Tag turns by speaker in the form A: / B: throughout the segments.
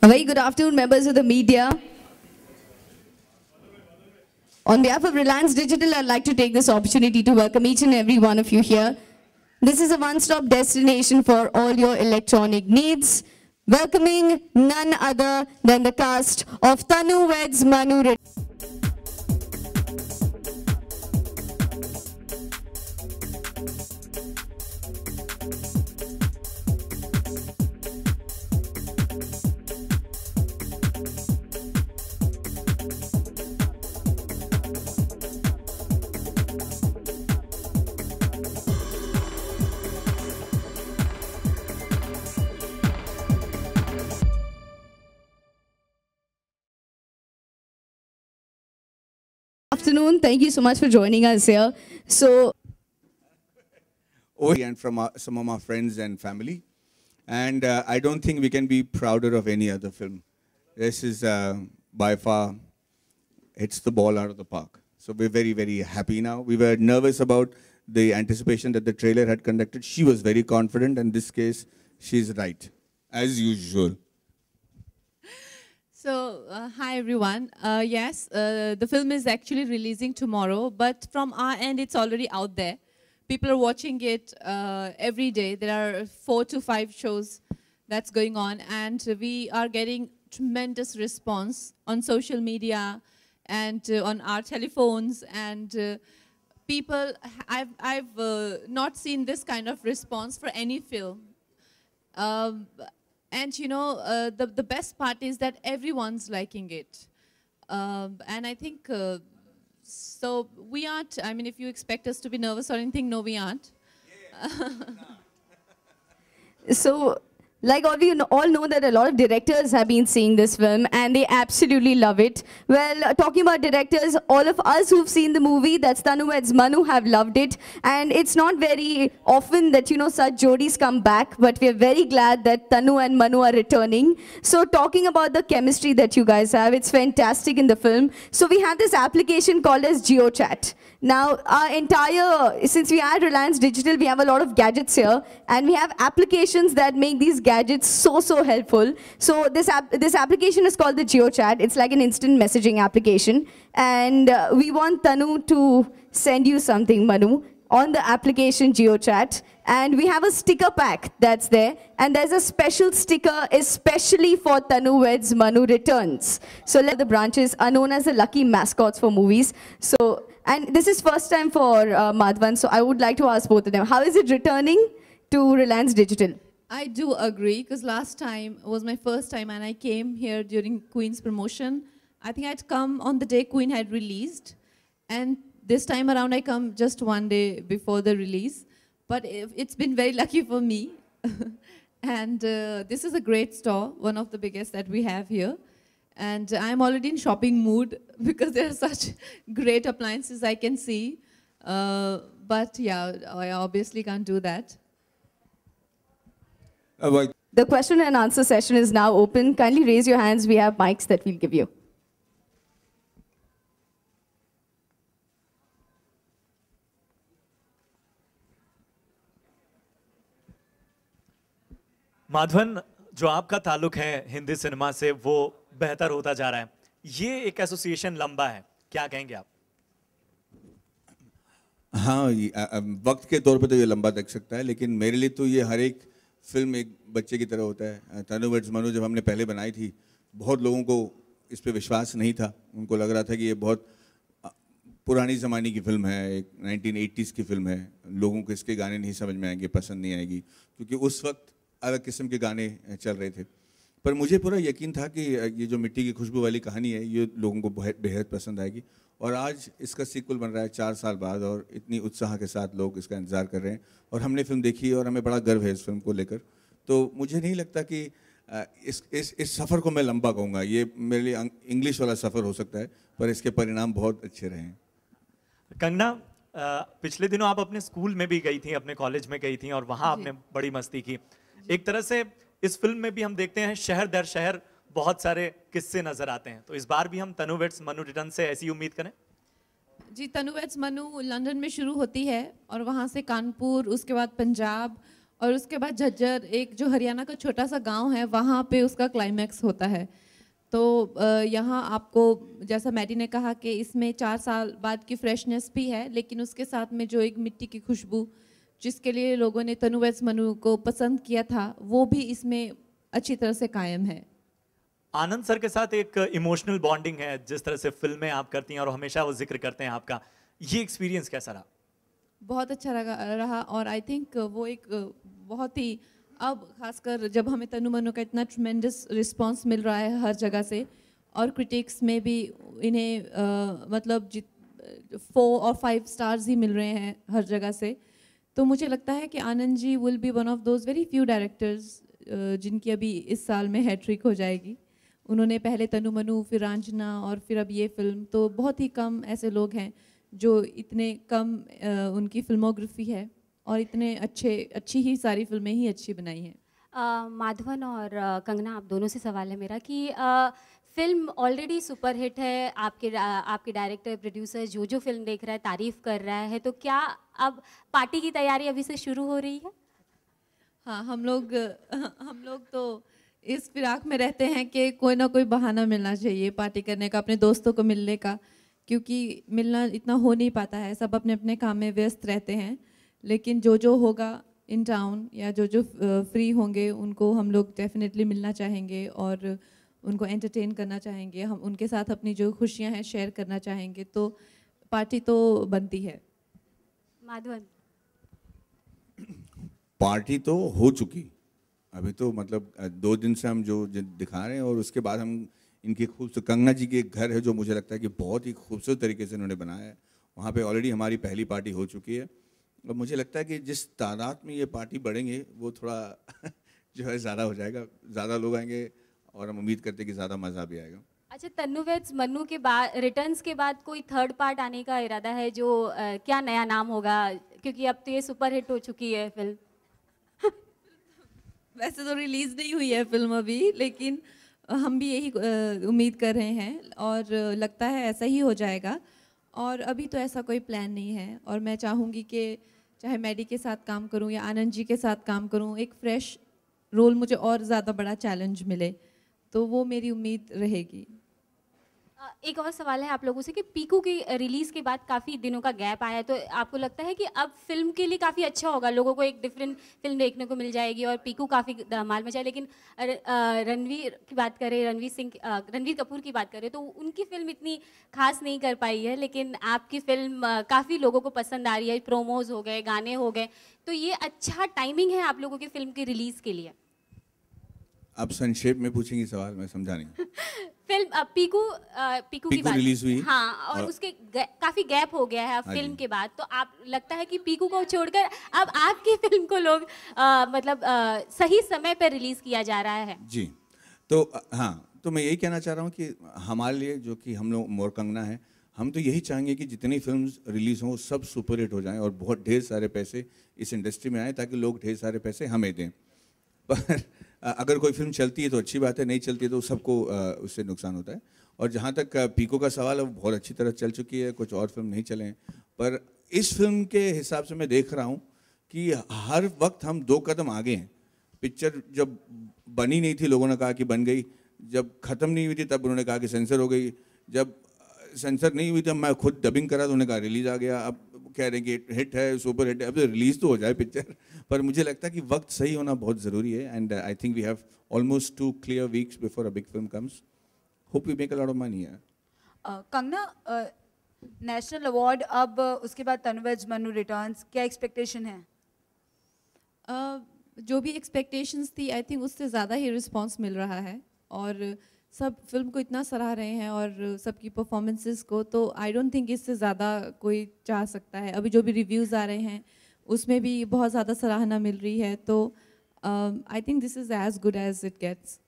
A: A very good afternoon, members of the media. On behalf of Reliance Digital, I'd like to take this opportunity to welcome each and every one of you here. This is a one-stop destination for all your electronic needs, welcoming none other than the cast of Tanu Weds Manu. Afternoon. Thank you so much for joining us here.
B: And from some of our friends and family. And I don't think we can be prouder of any other film. This is by far, hits the ball out of the park. So we're very, very happy now. We were nervous about the anticipation that the trailer had conducted. She was very confident. In this case, she's right, as usual.
C: So, hi everyone. Yes, the film is actually releasing tomorrow, but from our end, it's already out there. People are watching it every day. There are 4 to 5 shows that's going on, and we are getting tremendous response on social media and on our telephones. And people, I've not seen this kind of response for any film. And you know, the best part is that everyone's liking it. And I think, so we aren't, I mean, if you expect us to be nervous or anything, no, we aren't. Yeah.
A: So, like all we all know that a lot of directors have been seeing this film and they absolutely love it. Well, talking about directors, all of us who've seen the movie, that's Tanu Weds Manu, have loved it. And it's not very often that, you know, such jodis come back, but we're very glad that Tanu and Manu are returning. So talking about the chemistry that you guys have, it's fantastic in the film. So we have this application called as GeoChat. Now, our entire, since we are at Reliance Digital, we have a lot of gadgets here, and we have applications that make these gadgets so helpful. So this application is called the GeoChat. It's like an instant messaging application, and we want Tanu to send you something, Manu, on the application GeoChat. And we have a sticker pack that's there, and there's a special sticker especially for Tanu Weds Manu returns. So the branches are known as the lucky mascots for movies. So, and this is first time for Madhvan, so I would like to ask both of them, how is it returning to Reliance Digital?
C: I do agree, because last time was my first time, and I came here during Queen's promotion. I think I'd come on the day Queen had released, and this time around I come just one day before the release. But it's been very lucky for me. And this is a great store, one of the biggest that we have here. And I'm already in shopping mood because there are such great appliances I can see. But yeah, I obviously can't do that.
A: The question and answer session is now open. Kindly raise your hands. We have mics that we'll give you.
D: Madhavan, जो आपका ताल्लुक है Hindi cinema से वो बेहतर होता जा रहा है। ये एक एसोसिएशन लंबा है, क्या कहेंगे आप?
B: हाँ, वक्त के तौर पे तो ये लंबा लग सकता है, लेकिन मेरे लिए तो ये हर एक फिल्म एक बच्चे की तरह होता है। तनु वेड्स मनु जब हमने पहले बनाई थी, बहुत लोगों को इस पे विश्वास नहीं था। उनको लग रहा था कि ये बहुत पुरानी ज़माने की फिल्म है, एक 1980s की फिल्म है, लोगों को इसके गाने नहीं समझ में आएंगे, पसंद नहीं आएगी, क्योंकि उस वक्त अलग किस्म के गाने चल रहे थे। पर मुझे पूरा यकीन था कि ये जो मिट्टी की खुशबू वाली कहानी है, ये लोगों को बेहद पसंद आएगी। और आज इसका सीक्वल बन रहा है 4 साल बाद, और इतनी उत्साह के साथ लोग इसका इंतज़ार कर रहे हैं। और हमने फिल्म देखी और हमें बड़ा गर्व है इस फिल्म को लेकर। तो मुझे नहीं लगता कि इस सफ़र को मैं लंबा कहूँगा। ये मेरे लिए इंग्लिश वाला सफ़र हो सकता है, पर इसके परिणाम बहुत अच्छे रहे हैं।
D: कंगना, पिछले दिनों आप अपने स्कूल में भी गई थी, अपने कॉलेज में गई थी, और वहाँ आपने बड़ी मस्ती की। एक तरह से इस फिल्म में भी हम देखते हैं शहर दर शहर बहुत सारे किस्से नजर आते हैं। तो इस बार भी हम तनु वेड्स मनु रिटर्न से ऐसी उम्मीद करें?
C: जी, तनु वेड्स मनु लंदन में शुरू होती है और वहाँ से कानपुर, उसके बाद पंजाब और उसके बाद झज्जर, एक जो हरियाणा का छोटा सा गांव है, वहाँ पे उसका क्लाइमैक्स होता है। तो यहाँ आपको, जैसा मैडी ने कहा कि इसमें 4 साल बाद की फ्रेशनेस भी है, लेकिन उसके साथ में जो एक मिट्टी की खुशबू जिसके लिए लोगों ने तनु वेड्स मनु को पसंद किया था, वो भी इसमें अच्छी तरह से कायम है।
D: आनंद सर के साथ एक इमोशनल बॉन्डिंग है, जिस तरह से फिल्में आप करती हैं और हमेशा वो जिक्र करते हैं आपका, ये एक्सपीरियंस कैसा रहा?
C: बहुत अच्छा रहा और आई थिंक वो एक बहुत ही, अब खासकर जब हमें तनु मनु का इतना ट्रेमेंडस रिस्पांस मिल रहा है हर जगह से, और क्रिटिक्स में भी इन्हें मतलब 4 और 5 स्टार्स ही मिल रहे हैं हर जगह से, तो मुझे लगता है कि Anand ji will be one of those very few directors जिनकी अभी इस साल में हैट्रिक हो जाएगी। उन्होंने पहले तनु मनु, फिर रांझना और फिर अब ये फिल्म, तो बहुत ही कम ऐसे लोग हैं जो इतने कम उनकी फिल्मोग्राफी है और इतने अच्छी ही सारी फिल्में ही अच्छी बनाई हैं।
E: माधवन और कंगना, आप दोनों से सवाल है मेरा कि फिल्म ऑलरेडी सुपर हिट है, आपके डायरेक्टर प्रोड्यूसर जो फिल्म देख रहा है तारीफ कर रहा है, तो क्या अब पार्टी की तैयारी अभी से शुरू हो रही है?
C: हाँ, हम लोग तो इस फिराक में रहते हैं कि कोई ना कोई बहाना मिलना चाहिए पार्टी करने का, अपने दोस्तों को मिलने का, क्योंकि मिलना इतना हो नहीं पाता है, सब अपने अपने काम में व्यस्त रहते हैं। लेकिन जो होगा इन टाउन या जो फ्री होंगे उनको हम लोग डेफिनेटली मिलना चाहेंगे और उनको एंटरटेन करना चाहेंगे, हम उनके साथ अपनी जो खुशियां हैं शेयर करना चाहेंगे, तो पार्टी तो बनती है।
E: माधवन,
B: पार्टी तो हो चुकी, अभी तो मतलब 2 दिन से हम जो दिखा रहे हैं, और उसके बाद हम इनकी खूबसूरत, कंगना जी की एक घर है जो मुझे लगता है कि बहुत ही खूबसूरत तरीके से इन्होंने बनाया है, वहाँ पे ऑलरेडी हमारी पहली पार्टी हो चुकी है, और मुझे लगता है कि जिस तादाद में ये पार्टी बढ़ेंगे वो थोड़ा जो है ज़्यादा हो जाएगा, ज़्यादा लोग आएंगे और हम उम्मीद करते हैं कि ज़्यादा मज़ा भी आएगा।
E: अच्छा, तन्नू वेड्स मन्नू के बाद, रिटर्न्स के बाद कोई 3rd पार्ट आने का इरादा है? जो क्या नया नाम होगा, क्योंकि अब तो ये सुपर हिट हो चुकी है फिल्म।
C: वैसे तो रिलीज़ नहीं हुई है फिल्म अभी, लेकिन हम भी यही उम्मीद कर रहे हैं और लगता है ऐसा ही हो जाएगा, और अभी तो ऐसा कोई प्लान नहीं है। और मैं चाहूँगी कि चाहे मैडी के साथ काम करूँ या आनंद जी के साथ काम करूँ, एक फ्रेश रोल मुझे और ज़्यादा बड़ा चैलेंज मिले, तो वो मेरी उम्मीद रहेगी।
E: एक और सवाल है आप लोगों से कि पीकू की रिलीज़ के बाद काफ़ी दिनों का गैप आया, तो आपको लगता है कि अब फिल्म के लिए काफ़ी अच्छा होगा, लोगों को एक डिफरेंट फिल्म देखने को मिल जाएगी और पीकू काफ़ी धमाल मचाए? लेकिन रणवीर की बात करें, रणवीर कपूर की बात करें, तो उनकी फिल्म इतनी खास नहीं कर पाई है, लेकिन आपकी फिल्म काफ़ी लोगों को पसंद आ रही है, प्रोमोज हो गए, गाने हो गए, तो ये अच्छा टाइमिंग है आप लोगों की फिल्म की रिलीज़ के लिए?
B: आप संक्षेप में पूछेंगी सवाल, मैं समझा नहीं।
E: फिल्म पीकू की बात
B: रिलीज हुई,
E: हाँ, और उसके काफी गैप हो गया है फिल्म के बाद, तो आप लगता है कि पीकू को छोड़कर अब आपकी फिल्म को लोग मतलब सही समय पर रिलीज किया जा रहा है?
B: जी, तो हाँ, तो मैं यही कहना चाह रहा हूँ कि हमारे लिए, जो कि हम लोग मोर कंगना है, हम तो यही चाहेंगे कि जितनी फिल्म्स रिलीज हों सब सुपर हिट हो जाएं और बहुत ढेर सारे पैसे इस इंडस्ट्री में आए, ताकि लोग ढेर सारे पैसे हमें दें। पर अगर कोई फिल्म चलती है तो अच्छी बात है, नहीं चलती है तो सबको उससे नुकसान होता है। और जहाँ तक पीको का सवाल है, वो बहुत अच्छी तरह चल चुकी है, कुछ और फिल्म नहीं चले हैं, पर इस फिल्म के हिसाब से मैं देख रहा हूँ कि हर वक्त हम 2 कदम आगे हैं। पिक्चर जब बनी नहीं थी लोगों ने कहा कि बन गई, जब ख़त्म नहीं हुई थी तब उन्होंने कहा कि सेंसर हो गई, जब सेंसर नहीं हुई तब मैं खुद डबिंग करा तो उन्होंने कहा रिलीज़ आ गया, अब कह रहे हैं कि हिट है, सुपर हिट है, अब तो रिलीज़ तो हो जाए पिक्चर। पर मुझे लगता है कि वक्त सही होना बहुत ज़रूरी है, and I think we have almost 2 clear weeks before a big film comes. Hope we make a lot of money.
F: Kangana, national award, अब उसके बाद तनु वेड्स मनु रिटर्न्स, क्या एक्सपेक्टेशन है?
C: जो भी एक्सपेक्टेशंस थी, आई थिंक उससे ज़्यादा ही रिस्पांस मिल रहा है, और सब फिल्म को इतना सराह रहे हैं और सबकी परफॉर्मेंसेस को, तो आई डोंट थिंक इससे ज़्यादा कोई चाह सकता है। अभी जो भी रिव्यूज़ आ रहे हैं उसमें भी बहुत ज़्यादा सराहना मिल रही है, तो I think this is as good as it gets.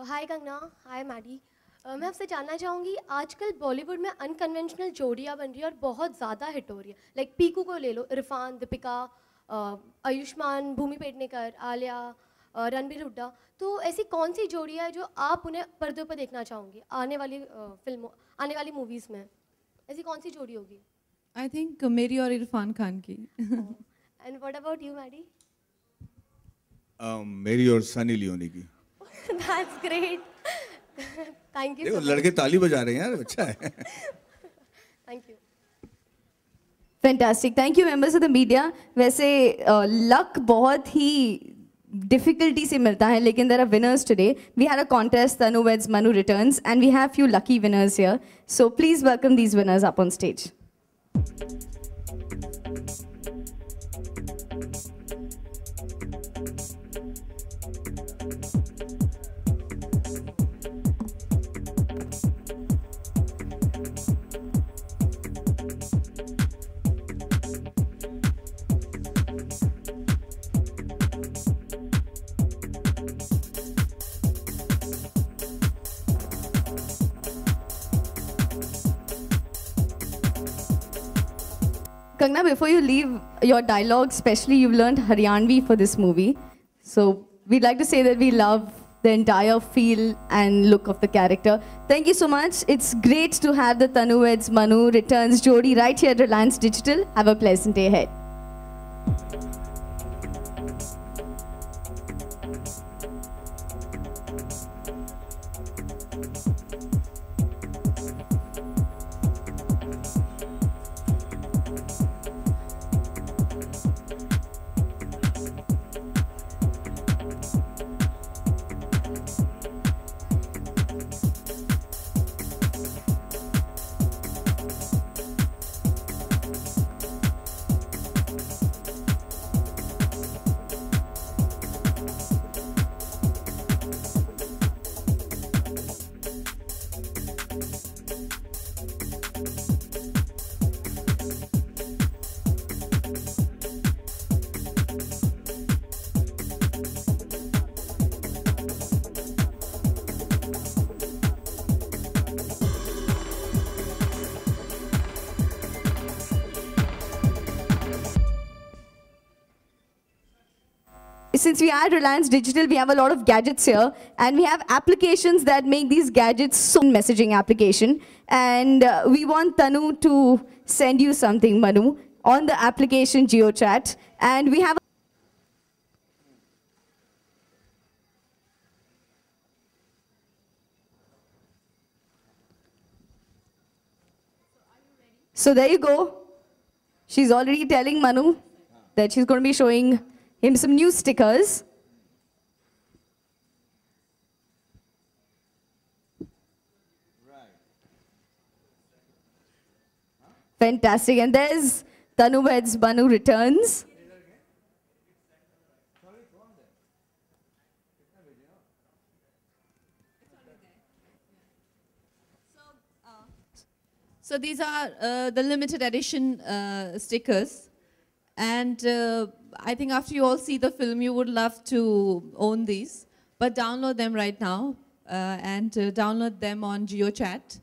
G: Hi Kangana, hi Maddy, मैं आपसे जानना चाहूँगी, आजकल बॉलीवुड में अनकन्वेंशनल जोड़ियाँ बन रही है और बहुत ज़्यादा हिट हो रही है। लाइक पीकू को ले लो, इरफान, दीपिका, आयुष्मान, भूमि पेडनेकर, आलिया, रणबीर हुड्डा, तो ऐसी कौन सी जोड़ियाँ है जो आप उन्हें पर्दे पर देखना चाहोगे आने वाली फिल्मों, आने वाली मूवीज़ में? ऐसी कौन सी जोड़ी होगी?
C: आई थिंक मेरी और इरफान खान की।
G: And what about you Maddy?
B: मेरी और सनी लियोनी की।
G: That's great. Thank you
B: देखो
G: so much.
B: लड़के ताली बजा रहे हैं यार, अच्छा है।
G: Thank you.
A: Fantastic. Thank you, members of the media. वैसे luck बहुत ही difficulty से मिलता है, लेकिन there are winners today. We had a contest, Tanu Weds Manu Returns, and we have few lucky winners here. So please welcome these winners up on stage. Kangna, before you leave your dialogue, especially you've learned Haryanvi for this movie. So we'd like to say that we love the entire feel and look of the character. Thank you so much. It's great to have the Tanu Weds Manu Returns Jodi right here at Reliance Digital. Have a pleasant day ahead. Since we are at Reliance Digital, we have a lot of gadgets here, and we have applications that make these gadgets so messaging application. And we want Tanu to send you something, Manu, on the application GeoChat. And we have So there you go. She's already telling Manu that she's going to be showing him some new stickers. Fantastic. And there's Tanu Weds Manu Returns.
C: So these are the limited edition stickers. And I think after you all see the film, you would love to own these. But download them right now and download them on GeoChat.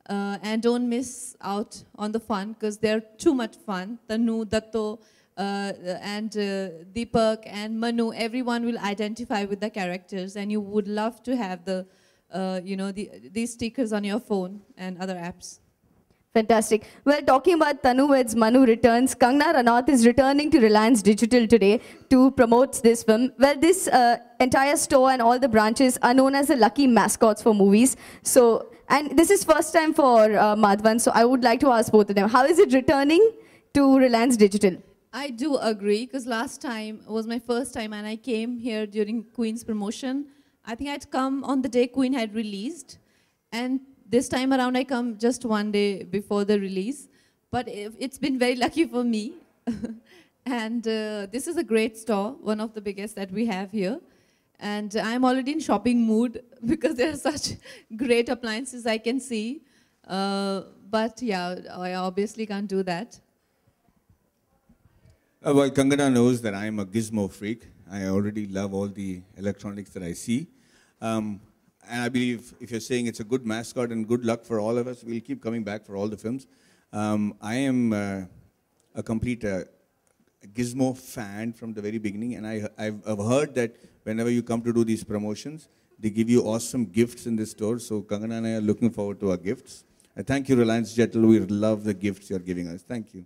C: And don't miss out on the fun because they're too much fun. Tanu, Datto, and Deepak and Manu, everyone will identify with the characters, and you would love to have the, these stickers on your phone and other apps.
A: Fantastic. Well, talking about Tanu Weds Manu Returns, Kangna Ranaut is returning to Reliance Digital today to promote this film. Well, this entire store and all the branches are known as the lucky mascots for movies. So, and this is first time for Madhvan, so I would like to ask both of them, how is it returning to Reliance Digital?
C: I do agree, because last time was my first time, and I came here during Queen's promotion. I think I'd come on the day Queen had released, and this time around I come just one day before the release. But it's been very lucky for me. And this is a great store, one of the biggest that we have here. And I'm already in shopping mood because there are such great appliances I can see. But yeah, I obviously can't do that.
B: Well, Kangana knows that I'm a gizmo freak. I already love all the electronics that I see. And I believe if you're saying it's a good mascot and good luck for all of us, we'll keep coming back for all the films. I am a complete gizmo fan from the very beginning, and I've heard that whenever you come to do these promotions, they give you awesome gifts in the store. So Kangana and I are looking forward to our gifts. Thank you, Reliance Digital. We love the gifts you're giving us. Thank you.